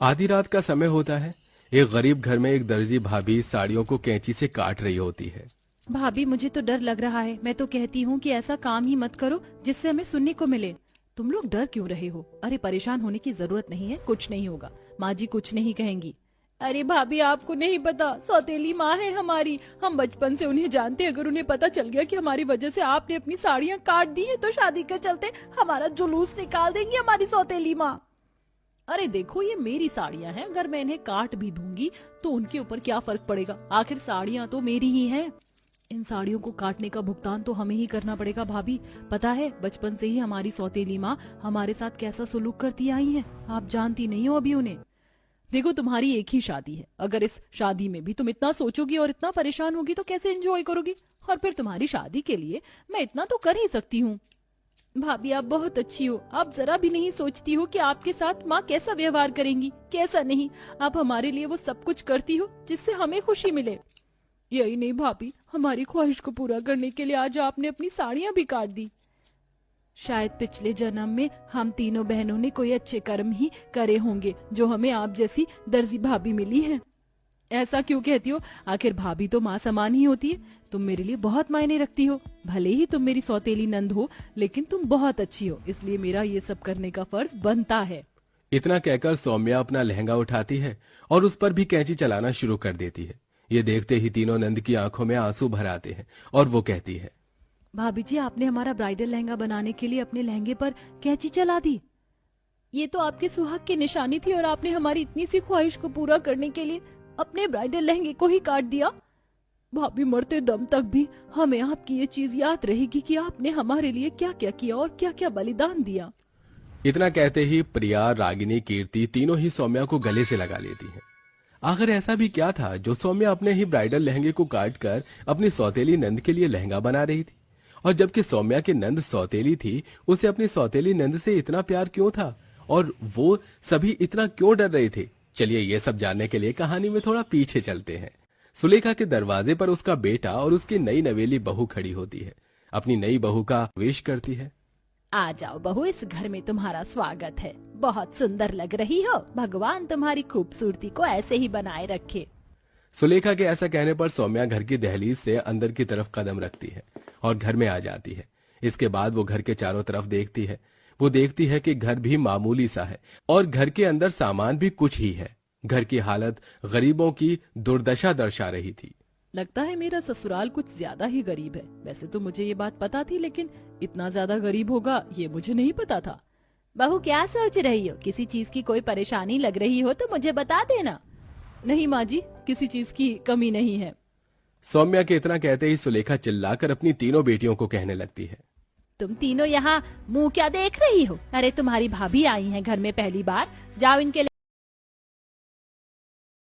आधी रात का समय होता है। एक गरीब घर में एक दर्जी भाभी साड़ियों को कैंची से काट रही होती है। भाभी मुझे तो डर लग रहा है। मैं तो कहती हूँ कि ऐसा काम ही मत करो जिससे हमें सुनने को मिले। तुम लोग डर क्यों रहे हो? अरे परेशान होने की जरूरत नहीं है, कुछ नहीं होगा। माँ जी कुछ नहीं कहेंगी। अरे भाभी आपको नहीं पता, सौतेली माँ है हमारी। हम बचपन से उन्हें जानते हैं। अगर उन्हें पता चल गया कि हमारी वजह से आपने अपनी साड़ियाँ काट दी है तो शादी के चलते हमारा जुलूस निकाल देंगी हमारी सौतेली माँ। अरे देखो ये मेरी साड़ियाँ हैं, अगर मैं इन्हें काट भी दूंगी तो उनके ऊपर क्या फर्क पड़ेगा? आखिर साड़ियाँ तो मेरी ही हैं। इन साड़ियों को काटने का भुगतान तो हमें ही करना पड़ेगा भाभी। पता है बचपन से ही हमारी सौतेली माँ हमारे साथ कैसा सुलूक करती आई है। आप जानती नहीं हो अभी उन्हें। देखो तुम्हारी एक ही शादी है, अगर इस शादी में भी तुम इतना सोचोगी और इतना परेशान होगी तो कैसे एंजॉय करोगी? और फिर तुम्हारी शादी के लिए मैं इतना तो कर ही सकती हूँ। भाभी आप बहुत अच्छी हो। आप जरा भी नहीं सोचती हो कि आपके साथ माँ कैसा व्यवहार करेंगी, कैसा नहीं। आप हमारे लिए वो सब कुछ करती हो जिससे हमें खुशी मिले। यही नहीं भाभी, हमारी ख्वाहिश को पूरा करने के लिए आज आपने अपनी साड़ियाँ भी काट दी। शायद पिछले जन्म में हम तीनों बहनों ने कोई अच्छे कर्म ही करे होंगे जो हमें आप जैसी दर्जी भाभी मिली है। ऐसा क्यों कहती हो? आखिर भाभी तो माँ समान ही होती है। तुम मेरे लिए बहुत मायने रखती हो। भले ही तुम मेरी सौतेली नंद हो, लेकिन तुम बहुत अच्छी हो, इसलिए मेरा ये सब करने का फर्ज बनता है। इतना कहकर सौम्या अपना लहंगा उठाती है और उस पर भी कैंची चलाना शुरू कर देती है। ये देखते ही तीनों नंद की आंखों में आंसू भर आते हैं और वो कहती है, भाभी जी आपने हमारा ब्राइडल लहंगा बनाने के लिए अपने लहंगे पर कैंची चला दी। ये तो आपके सुहाग की निशानी थी और आपने हमारी इतनी सी ख्वाहिश को पूरा करने के लिए अपने ब्राइडल लहंगे को ही काट दिया। भाभी मरते दम तक भी हमें आपकी ये चीज याद रहेगी कि आपने हमारे लिए क्या क्या किया और क्या क्या बलिदान दिया। इतना कहते ही प्रिया, रागिनी, कीर्ति तीनों ही सौम्या को गले से लगा लेती हैं। आखिर ऐसा भी क्या था जो सौम्या अपने ही ब्राइडल लहंगे को काटकर अपनी सौतेली नंद के लिए लहंगा बना रही थी? और जबकि सौम्या की नंद सौतेली थी, उसे अपनी सौतेली नंद से इतना प्यार क्यों था और वो सभी इतना क्यों डर रहे थे? चलिए ये सब जानने के लिए कहानी में थोड़ा पीछे चलते हैं। सुलेखा के दरवाजे पर उसका बेटा और उसकी नई नवेली बहू खड़ी होती है। अपनी नई बहू का वेश करती है। आ जाओ बहू, इस घर में तुम्हारा स्वागत है। बहुत सुंदर लग रही हो। भगवान तुम्हारी खूबसूरती को ऐसे ही बनाए रखे। सुलेखा के ऐसा कहने पर सौम्या घर की दहलीज से अंदर की तरफ कदम रखती है और घर में आ जाती है। इसके बाद वो घर के चारों तरफ देखती है। वो देखती है कि घर भी मामूली सा है और घर के अंदर सामान भी कुछ ही है। घर की हालत गरीबों की दुर्दशा दर्शा रही थी। लगता है मेरा ससुराल कुछ ज्यादा ही गरीब है। वैसे तो मुझे ये बात पता थी, लेकिन इतना ज्यादा गरीब होगा ये मुझे नहीं पता था। बहू क्या सोच रही हो? किसी चीज की कोई परेशानी लग रही हो तो मुझे बता देना। नहीं माँ जी, किसी चीज की कमी नहीं है। सौम्या के इतना कहते ही सुलेखा चिल्लाकर अपनी तीनों बेटियों को कहने लगती है, तुम तीनों यहाँ मुंह क्या देख रही हो? अरे तुम्हारी भाभी आई हैं घर में पहली बार। जाओ इनके